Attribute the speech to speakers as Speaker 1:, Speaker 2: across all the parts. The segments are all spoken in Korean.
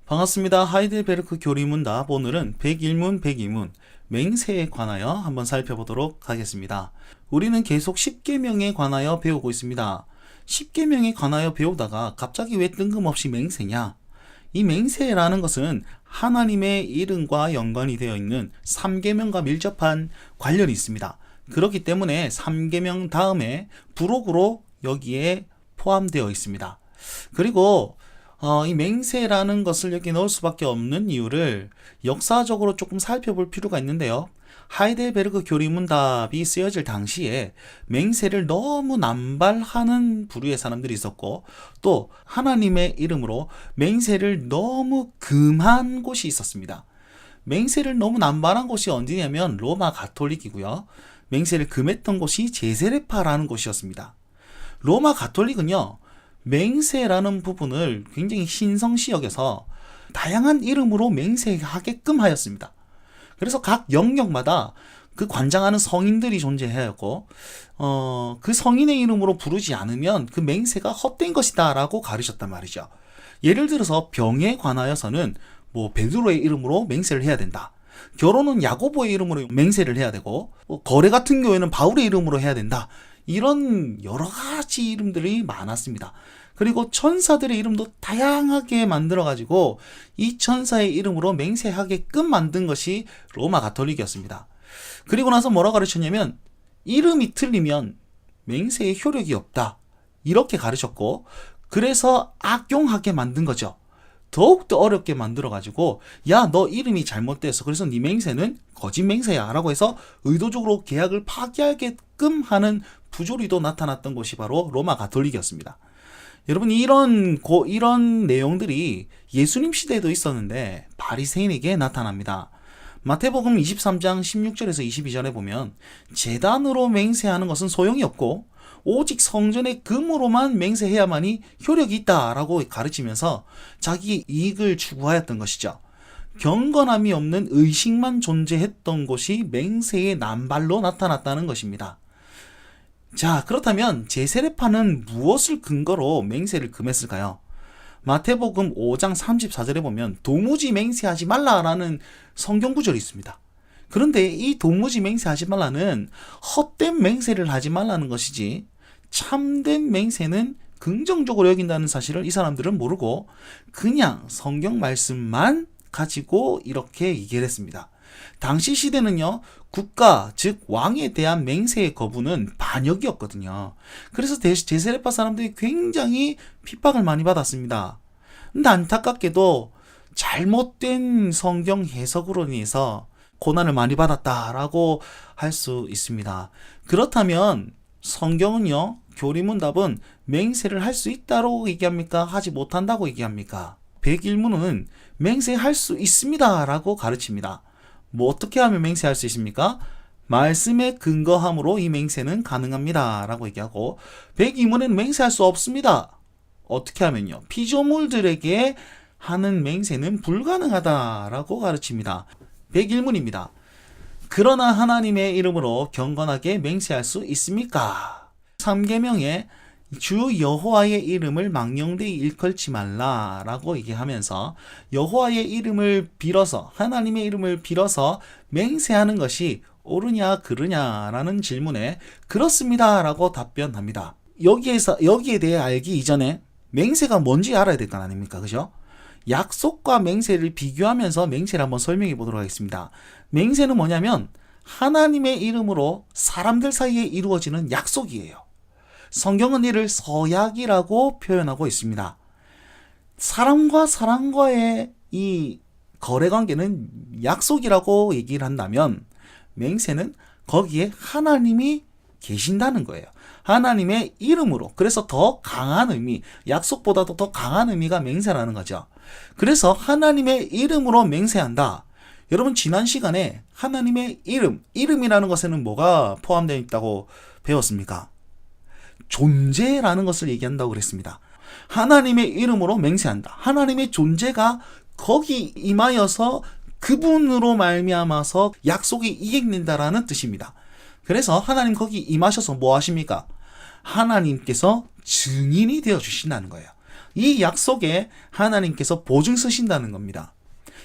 Speaker 1: 반갑습니다. 하이델베르크 교리문답. 오늘은 101문 102문 맹세에 관하여 한번 살펴보도록 하겠습니다. 우리는 계속 10계명에 관하여 배우고 있습니다. 10계명에 관하여 배우다가 갑자기 왜 뜬금없이 맹세냐? 이 맹세라는 것은 하나님의 이름과 연관이 되어 있는 3계명과 밀접한 관련이 있습니다. 그렇기 때문에 3계명 다음에 부록으로 여기에 포함되어 있습니다. 그리고 이 맹세라는 것을 여기 넣을 수밖에 없는 이유를 역사적으로 조금 살펴볼 필요가 있는데요. 하이델베르크 교리문답이 쓰여질 당시에 맹세를 너무 남발하는 부류의 사람들이 있었고, 또 하나님의 이름으로 맹세를 너무 금한 곳이 있었습니다. 맹세를 너무 남발한 곳이 어디냐면 로마 가톨릭이고요. 맹세를 금했던 곳이 제세례파라는 곳이었습니다. 로마 가톨릭은요, 맹세라는 부분을 굉장히 신성시 여겨서 다양한 이름으로 맹세하게끔 하였습니다. 그래서 각 영역마다 그 관장하는 성인들이 존재하였고, 그 성인의 이름으로 부르지 않으면 그 맹세가 헛된 것이다 라고 가르쳤단 말이죠. 예를 들어서 병에 관하여서는 베드로의 이름으로 맹세를 해야 된다. 결혼은 야고보의 이름으로 맹세를 해야 되고, 거래 같은 경우에는 바울의 이름으로 해야 된다. 이런 여러 가지 이름들이 많았습니다. 그리고 천사들의 이름도 다양하게 만들어가지고 이 천사의 이름으로 맹세하게끔 만든 것이 로마 가톨릭이었습니다. 그리고 나서 뭐라고 가르쳤냐면 이름이 틀리면 맹세의 효력이 없다. 이렇게 가르쳤고, 그래서 악용하게 만든 거죠. 더욱더 어렵게 만들어가지고 야, 너 이름이 잘못됐어. 그래서 네 맹세는 거짓 맹세야 라고 해서 의도적으로 계약을 파기하게끔 하는 부조리도 나타났던 곳이 바로 로마 가톨릭이었습니다. 여러분, 이런 내용들이 예수님 시대에도 있었는데 바리새인에게 나타납니다. 마태복음 23장 16절에서 22절에 보면 제단으로 맹세하는 것은 소용이 없고 오직 성전의 금으로만 맹세해야만이 효력이 있다라고 가르치면서 자기 이익을 추구하였던 것이죠. 경건함이 없는 의식만 존재했던 곳이 맹세의 남발로 나타났다는 것입니다. 자, 그렇다면 제세례파는 무엇을 근거로 맹세를 금했을까요? 마태복음 5장 34절에 보면 도무지 맹세하지 말라라는 성경 구절이 있습니다. 그런데 이 도무지 맹세하지 말라는 헛된 맹세를 하지 말라는 것이지, 참된 맹세는 긍정적으로 여긴다는 사실을 이 사람들은 모르고 그냥 성경 말씀만 가지고 이렇게 얘기를 했습니다. 당시 시대는요, 국가, 즉 왕에 대한 맹세의 거부는 반역이었거든요. 그래서 제세례파 사람들이 굉장히 핍박을 많이 받았습니다. 근데 안타깝게도 잘못된 성경 해석으로 인해서 고난을 많이 받았다라고 할 수 있습니다. 그렇다면 성경은요, 교리문답은 맹세를 할 수 있다고 얘기합니까? 하지 못한다고 얘기합니까? 101문은 맹세할 수 있습니다 라고 가르칩니다. 어떻게 하면 맹세할 수 있습니까? 말씀에 근거함으로 이 맹세는 가능합니다 라고 얘기하고, 102문에는 맹세할 수 없습니다. 어떻게 하면요, 피조물들에게 하는 맹세는 불가능하다 라고 가르칩니다. 101문입니다. 그러나 하나님의 이름으로 경건하게 맹세할 수 있습니까? 3계명에 주 여호와의 이름을 망령되이 일컬지 말라라고 얘기하면서 여호와의 이름을 빌어서, 하나님의 이름을 빌어서 맹세하는 것이 옳으냐 그르냐라는 질문에 그렇습니다 라고 답변합니다. 여기에 대해 알기 이전에 맹세가 뭔지 알아야 될 거 아닙니까? 그죠? 약속과 맹세를 비교하면서 맹세를 한번 설명해 보도록 하겠습니다. 맹세는 뭐냐면 하나님의 이름으로 사람들 사이에 이루어지는 약속이에요. 성경은 이를 서약이라고 표현하고 있습니다. 사람과 사람과의 이 거래관계는 약속이라고 얘기를 한다면, 맹세는 거기에 하나님이 계신다는 거예요. 하나님의 이름으로. 그래서 더 강한 의미, 약속보다도 더 강한 의미가 맹세라는 거죠. 그래서 하나님의 이름으로 맹세한다. 여러분, 지난 시간에 하나님의 이름이라는 것에는 뭐가 포함되어 있다고 배웠습니까? 존재라는 것을 얘기한다고 그랬습니다. 하나님의 이름으로 맹세한다. 하나님의 존재가 거기 임하여서 그분으로 말미암아서 약속이 이행된다라는 뜻입니다. 그래서 하나님 거기 임하셔서 뭐 하십니까? 하나님께서 증인이 되어 주신다는 거예요. 이 약속에 하나님께서 보증 서신다는 겁니다.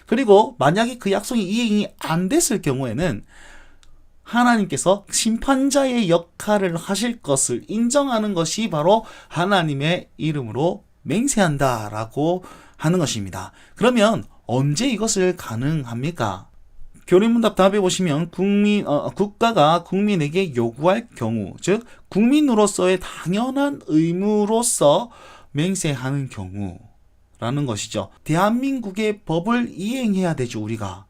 Speaker 1: 그리고 만약에 그 약속이 이행이 안 됐을 경우에는 하나님께서 심판자의 역할을 하실 것을 인정하는 것이 바로 하나님의 이름으로 맹세한다라고 하는 것입니다. 그러면 언제 이것을 가능합니까? 교리문답 답에 보시면 국가가 국민에게 요구할 경우, 즉 국민으로서의 당연한 의무로서 맹세하는 경우라는 것이죠. 대한민국의 법을 이행해야 되죠, 우리가.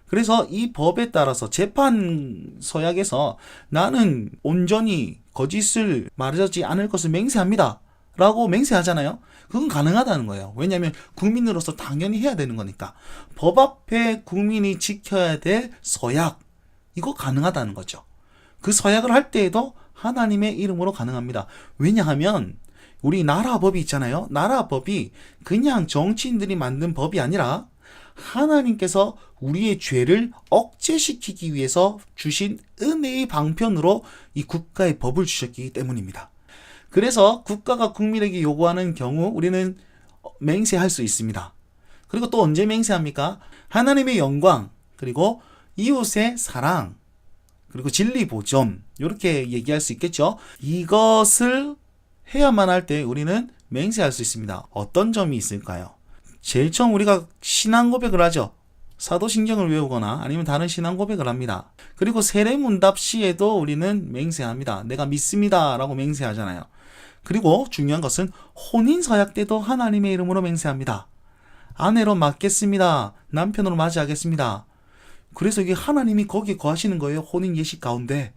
Speaker 1: 그래서 이 법에 따라서 재판 서약에서 나는 온전히 거짓을 말하지 않을 것을 맹세합니다 라고 맹세하잖아요. 그건 가능하다는 거예요. 왜냐하면 국민으로서 당연히 해야 되는 거니까. 법 앞에 국민이 지켜야 될 서약, 이거 가능하다는 거죠. 그 서약을 할 때에도 하나님의 이름으로 가능합니다. 왜냐하면 우리 나라 법이 있잖아요. 나라 법이 그냥 정치인들이 만든 법이 아니라 하나님께서 우리의 죄를 억제시키기 위해서 주신 은혜의 방편으로 이 국가의 법을 주셨기 때문입니다. 그래서 국가가 국민에게 요구하는 경우 우리는 맹세할 수 있습니다. 그리고 또 언제 맹세합니까? 하나님의 영광, 그리고 이웃의 사랑, 그리고 진리 보존, 이렇게 얘기할 수 있겠죠. 이것을 해야만 할 때 우리는 맹세할 수 있습니다. 어떤 점이 있을까요? 제일 처음 우리가 신앙 고백을 하죠. 사도신경을 외우거나 아니면 다른 신앙 고백을 합니다. 그리고 세례문답 시에도 우리는 맹세합니다. 내가 믿습니다 라고 맹세하잖아요. 그리고 중요한 것은 혼인서약 때도 하나님의 이름으로 맹세합니다. 아내로 맡겠습니다. 남편으로 맞이하겠습니다. 그래서 이게 하나님이 거기에 거하시는 거예요. 혼인 예식 가운데.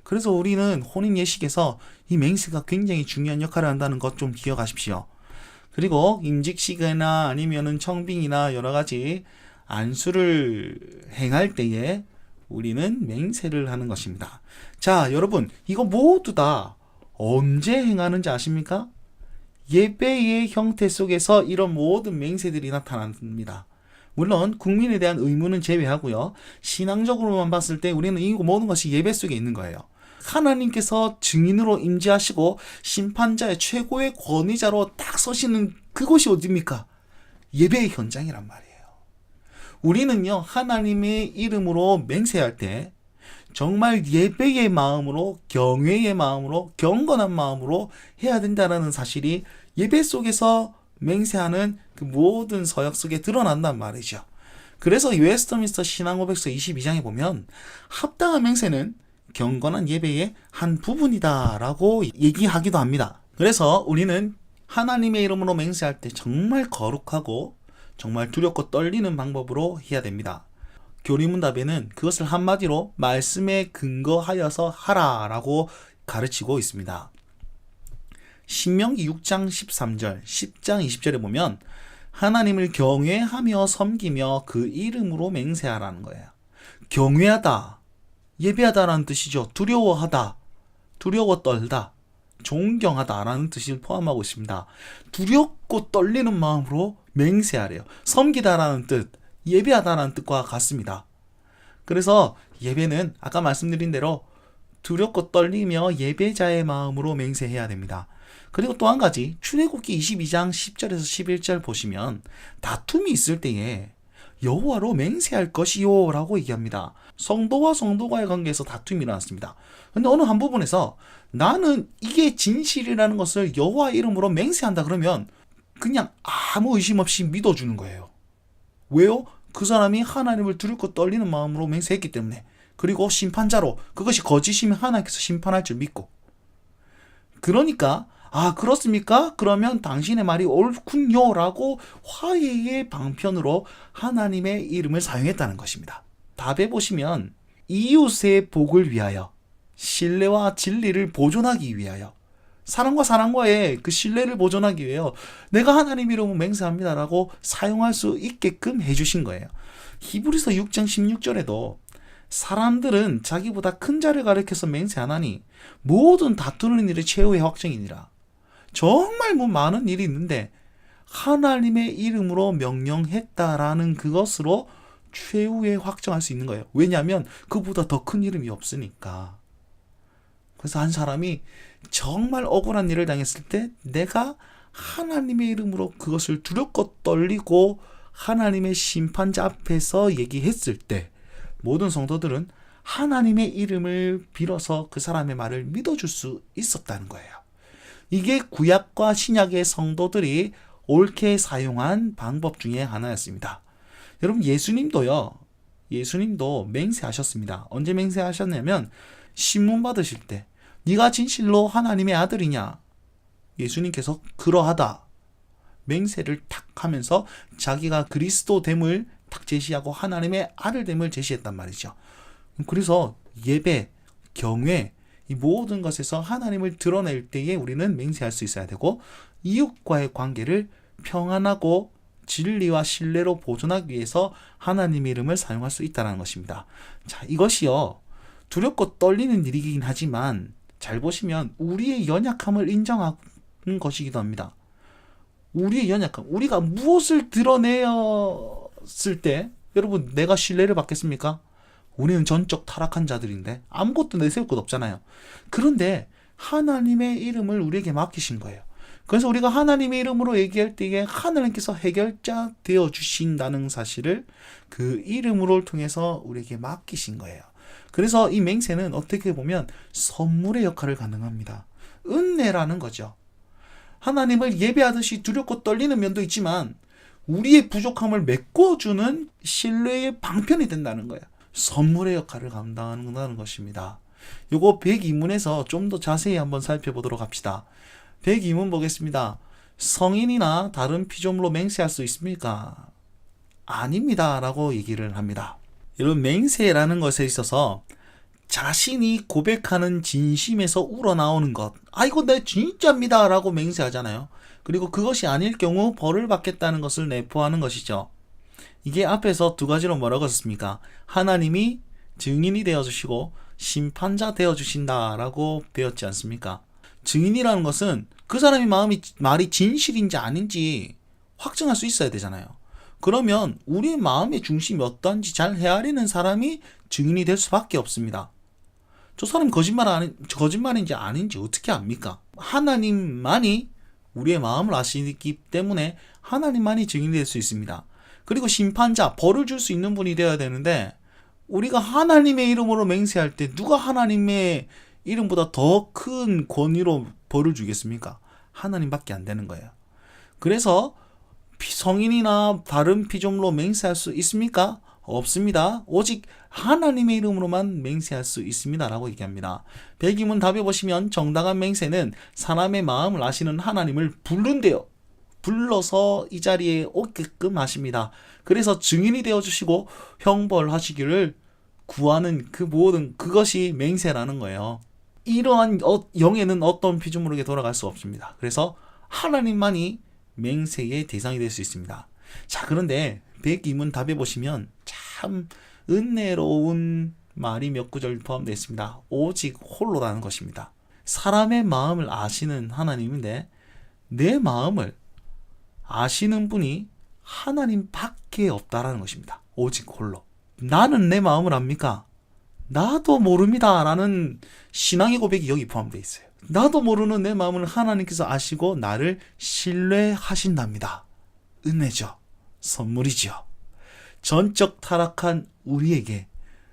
Speaker 1: 그래서 우리는 혼인 예식에서 이 맹세가 굉장히 중요한 역할을 한다는 것 좀 기억하십시오. 그리고 임직식이나 아니면은 청빙이나 여러 가지 안수를 행할 때에 우리는 맹세를 하는 것입니다. 자, 여러분, 이거 모두 다 언제 행하는지 아십니까? 예배의 형태 속에서 이런 모든 맹세들이 나타납니다. 물론 국민에 대한 의무는 제외하고요. 신앙적으로만 봤을 때 우리는 이 모든 것이 예배 속에 있는 거예요. 하나님께서 증인으로 임재하시고 심판자의 최고의 권위자로 딱 서시는 그곳이 어디입니까? 예배의 현장이란 말이에요. 우리는요, 하나님의 이름으로 맹세할 때 정말 예배의 마음으로, 경외의 마음으로, 경건한 마음으로 해야 된다는 사실이 예배 속에서 맹세하는 그 모든 서약 속에 드러난단 말이죠. 그래서 웨스트민스터 신앙고백서 22장에 보면 합당한 맹세는 경건한 예배의 한 부분이다라고 얘기하기도 합니다. 그래서 우리는 하나님의 이름으로 맹세할 때 정말 거룩하고 정말 두렵고 떨리는 방법으로 해야 됩니다. 교리문답에는 그것을 한마디로 말씀에 근거하여서 하라라고 가르치고 있습니다. 신명기 6장 13절, 10장 20절에 보면 하나님을 경외하며 섬기며 그 이름으로 맹세하라는 거예요. 경외하다, 예배하다라는 뜻이죠. 두려워하다, 두려워 떨다, 존경하다라는 뜻을 포함하고 있습니다. 두렵고 떨리는 마음으로 맹세하래요. 섬기다라는 뜻, 예배하다라는 뜻과 같습니다. 그래서 예배는 아까 말씀드린 대로 두렵고 떨리며 예배자의 마음으로 맹세해야 됩니다. 그리고 또 한 가지, 출애굽기 22장 10절에서 11절 보시면 다툼이 있을 때에 여호와로 맹세할 것이요 라고 얘기합니다. 성도와 성도와의 관계에서 다툼이 일어났습니다. 근데 어느 한 부분에서 나는 이게 진실이라는 것을 여호와 이름으로 맹세한다 그러면 그냥 아무 의심 없이 믿어주는 거예요. 왜요? 그 사람이 하나님을 두렵고 떨리는 마음으로 맹세했기 때문에. 그리고 심판자로 그것이 거짓이면 하나님께서 심판할 줄 믿고. 그러니까 아 그렇습니까? 그러면 당신의 말이 옳군요 라고 화해의 방편으로 하나님의 이름을 사용했다는 것입니다. 답에 보시면 이웃의 복을 위하여, 신뢰와 진리를 보존하기 위하여, 사람과 사람과의 그 신뢰를 보존하기 위하여 내가 하나님 이름으로 맹세합니다라고 사용할 수 있게끔 해주신 거예요. 히브리서 6장 16절에도 사람들은 자기보다 큰 자를 가리켜서 맹세하나니 모든 다투는 일이 최후의 확정이니라. 정말 많은 일이 있는데 하나님의 이름으로 명령했다라는 그것으로 최후에 확정할 수 있는 거예요. 왜냐하면 그보다 더 큰 이름이 없으니까. 그래서 한 사람이 정말 억울한 일을 당했을 때 내가 하나님의 이름으로 그것을 두렵고 떨리고 하나님의 심판자 앞에서 얘기했을 때 모든 성도들은 하나님의 이름을 빌어서 그 사람의 말을 믿어줄 수 있었다는 거예요. 이게 구약과 신약의 성도들이 옳게 사용한 방법 중에 하나였습니다. 여러분, 예수님도 맹세하셨습니다. 언제 맹세하셨냐면 신문 받으실 때 네가 진실로 하나님의 아들이냐? 예수님께서 그러하다. 맹세를 탁 하면서 자기가 그리스도됨을 탁 제시하고 하나님의 아들됨을 제시했단 말이죠. 그래서 예배, 경외, 이 모든 것에서 하나님을 드러낼 때에 우리는 맹세할 수 있어야 되고 이웃과의 관계를 평안하고 진리와 신뢰로 보존하기 위해서 하나님의 이름을 사용할 수 있다는 것입니다. 자, 이것이요, 두렵고 떨리는 일이긴 하지만 잘 보시면 우리의 연약함을 인정하는 것이기도 합니다. 우리의 연약함, 우리가 무엇을 드러내었을 때 여러분 내가 신뢰를 받겠습니까? 우리는 전적 타락한 자들인데 아무것도 내세울 것 없잖아요. 그런데 하나님의 이름을 우리에게 맡기신 거예요. 그래서 우리가 하나님의 이름으로 얘기할 때에 하나님께서 해결자 되어 주신다는 사실을 그 이름으로 통해서 우리에게 맡기신 거예요. 그래서 이 맹세는 어떻게 보면 선물의 역할을 가능합니다. 은혜라는 거죠. 하나님을 예배하듯이 두렵고 떨리는 면도 있지만 우리의 부족함을 메꿔주는 신뢰의 방편이 된다는 거예요. 선물의 역할을 감당한다는 것입니다. 요거 102문에서 좀 더 자세히 한번 살펴보도록 합시다. 102문 보겠습니다. 성인이나 다른 피조물로 맹세할 수 있습니까? 아닙니다 라고 얘기를 합니다. 여러분, 맹세라는 것에 있어서 자신이 고백하는 진심에서 우러나오는 것, 이거 내 진짜입니다 라고 맹세하잖아요. 그리고 그것이 아닐 경우 벌을 받겠다는 것을 내포하는 것이죠. 이게 앞에서 두 가지로 뭐라고 했습니까? 하나님이 증인이 되어주시고 심판자 되어주신다 라고 배웠지 않습니까? 증인이라는 것은 그 사람의 말이 진실인지 아닌지 확증할 수 있어야 되잖아요. 그러면 우리 마음의 중심이 어떤지 잘 헤아리는 사람이 증인이 될 수밖에 없습니다. 저 사람이 거짓말인지 아닌지 어떻게 압니까? 하나님만이 우리의 마음을 아시기 때문에 하나님만이 증인이 될 수 있습니다. 그리고 심판자, 벌을 줄 수 있는 분이 되어야 되는데 우리가 하나님의 이름으로 맹세할 때 누가 하나님의 이름보다 더 큰 권위로 벌을 주겠습니까? 하나님밖에 안 되는 거예요. 그래서 성인이나 다른 피조물로 맹세할 수 있습니까? 없습니다. 오직 하나님의 이름으로만 맹세할 수 있습니다 라고 얘기합니다. 102문 답에 보시면 정당한 맹세는 사람의 마음을 아시는 하나님을 부른대요. 불러서 이 자리에 오게끔 하십니다. 그래서 증인이 되어주시고 형벌하시기를 구하는 그 모든 그것이 맹세라는 거예요. 이러한 영에는 어떤 피조물에게 돌아갈 수 없습니다. 그래서 하나님만이 맹세의 대상이 될 수 있습니다. 자, 그런데 102문 답에 보시면 참 은혜로운 말이 몇 구절 포함되어 있습니다. 오직 홀로라는 것입니다. 사람의 마음을 아시는 하나님인데 내 마음을 아시는 분이 하나님밖에 없다라는 것입니다. 오직 홀로. 나는 내 마음을 압니까? 나도 모릅니다 라는 신앙의 고백이 여기 포함되어 있어요. 나도 모르는 내 마음을 하나님께서 아시고 나를 신뢰하신답니다. 은혜죠. 선물이죠. 전적 타락한 우리에게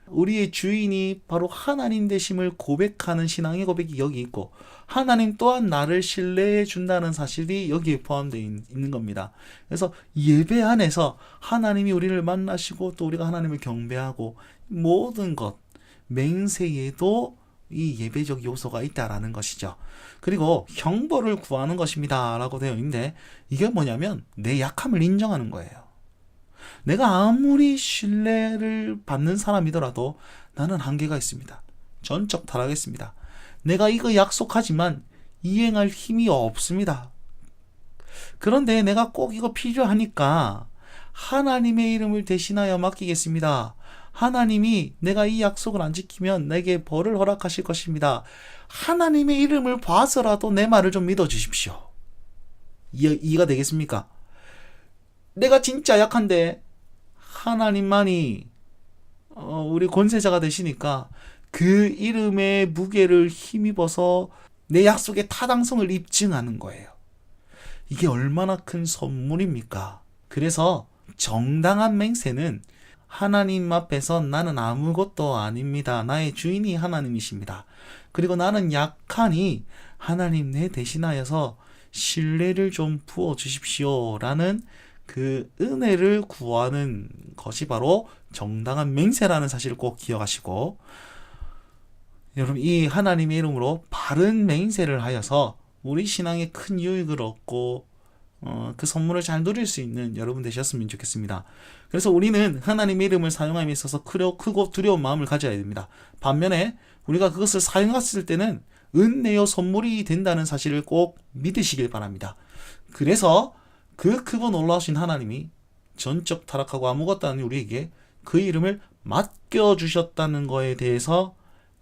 Speaker 1: 우리의 주인이 바로 하나님 되심을 고백하는 신앙의 고백이 여기 있고 하나님 또한 나를 신뢰해 준다는 사실이 여기에 포함되어 있는 겁니다. 그래서 예배 안에서 하나님이 우리를 만나시고 또 우리가 하나님을 경배하고 모든 것 맹세에도 이 예배적 요소가 있다라는 것이죠. 그리고 형벌을 구하는 것입니다 라고 되어 있는데 이게 뭐냐면 내 약함을 인정하는 거예요. 내가 아무리 신뢰를 받는 사람이더라도 나는 한계가 있습니다. 전적 타락했습니다. 내가 이거 약속하지만 이행할 힘이 없습니다. 그런데 내가 꼭 이거 필요하니까 하나님의 이름을 대신하여 맡기겠습니다. 하나님이 내가 이 약속을 안 지키면 내게 벌을 허락하실 것입니다. 하나님의 이름을 봐서라도 내 말을 좀 믿어주십시오. 이해가 되겠습니까? 내가 진짜 약한데 하나님만이 우리 권세자가 되시니까 그 이름의 무게를 힘입어서 내 약속의 타당성을 입증하는 거예요. 이게 얼마나 큰 선물입니까? 그래서 정당한 맹세는 하나님 앞에서 나는 아무것도 아닙니다. 나의 주인이 하나님이십니다. 그리고 나는 약하니 하나님 내 대신하여서 신뢰를 좀 부어 주십시오. 라는 그 은혜를 구하는 것이 바로 정당한 맹세라는 사실을 꼭 기억하시고, 여러분 이 하나님의 이름으로 바른 맹세를 하여서 우리 신앙에 큰 유익을 얻고 그 선물을 잘 누릴 수 있는 여러분 되셨으면 좋겠습니다. 그래서 우리는 하나님의 이름을 사용함에 있어서 크고 두려운 마음을 가져야 됩니다. 반면에 우리가 그것을 사용했을 때는 은혜요 선물이 된다는 사실을 꼭 믿으시길 바랍니다. 그래서 그 크고 놀라우신 하나님이 전적 타락하고 아무것도 아닌 우리에게 그 이름을 맡겨주셨다는 거에 대해서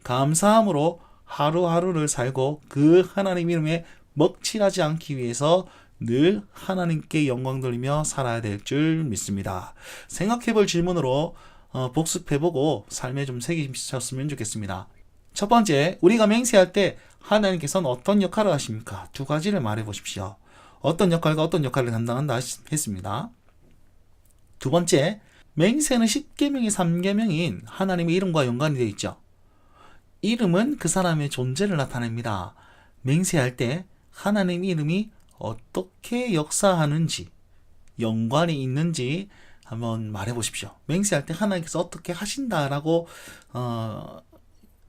Speaker 1: 감사함으로 하루하루를 살고 그 하나님 이름에 먹칠하지 않기 위해서 늘 하나님께 영광 돌리며 살아야 될 줄 믿습니다. 생각해볼 질문으로 복습해보고 삶에 좀 새기셨으면 좋겠습니다. 첫 번째, 우리가 맹세할 때 하나님께서는 어떤 역할을 하십니까? 두 가지를 말해보십시오. 어떤 역할과 어떤 역할을 담당한다 했습니다. 두 번째, 맹세는 10계명의 3계명인 하나님의 이름과 연관이 되어 있죠. 이름은 그 사람의 존재를 나타냅니다. 맹세할 때 하나님 이름이 어떻게 역사하는지, 연관이 있는지 한번 말해보십시오. 맹세할 때 하나님께서 어떻게 하신다라고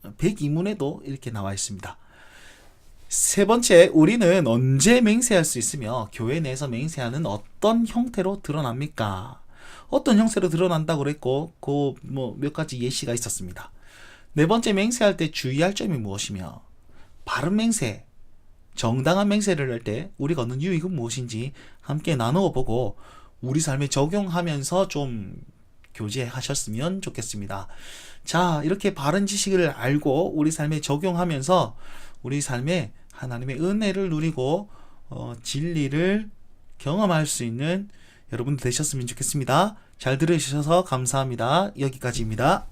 Speaker 1: 102문에도 이렇게 나와 있습니다. 세 번째, 우리는 언제 맹세할 수 있으며 교회 내에서 맹세하는 어떤 형태로 드러납니까? 어떤 형태로 드러난다고 그랬고 몇 가지 예시가 있었습니다. 네 번째, 맹세할 때 주의할 점이 무엇이며 바른 맹세, 정당한 맹세를 할 때 우리가 얻는 유익은 무엇인지 함께 나누어 보고 우리 삶에 적용하면서 좀 교제하셨으면 좋겠습니다. 자, 이렇게 바른 지식을 알고 우리 삶에 적용하면서 우리 삶에 하나님의 은혜를 누리고 진리를 경험할 수 있는 여러분 되셨으면 좋겠습니다. 잘 들으셔서 감사합니다. 여기까지입니다.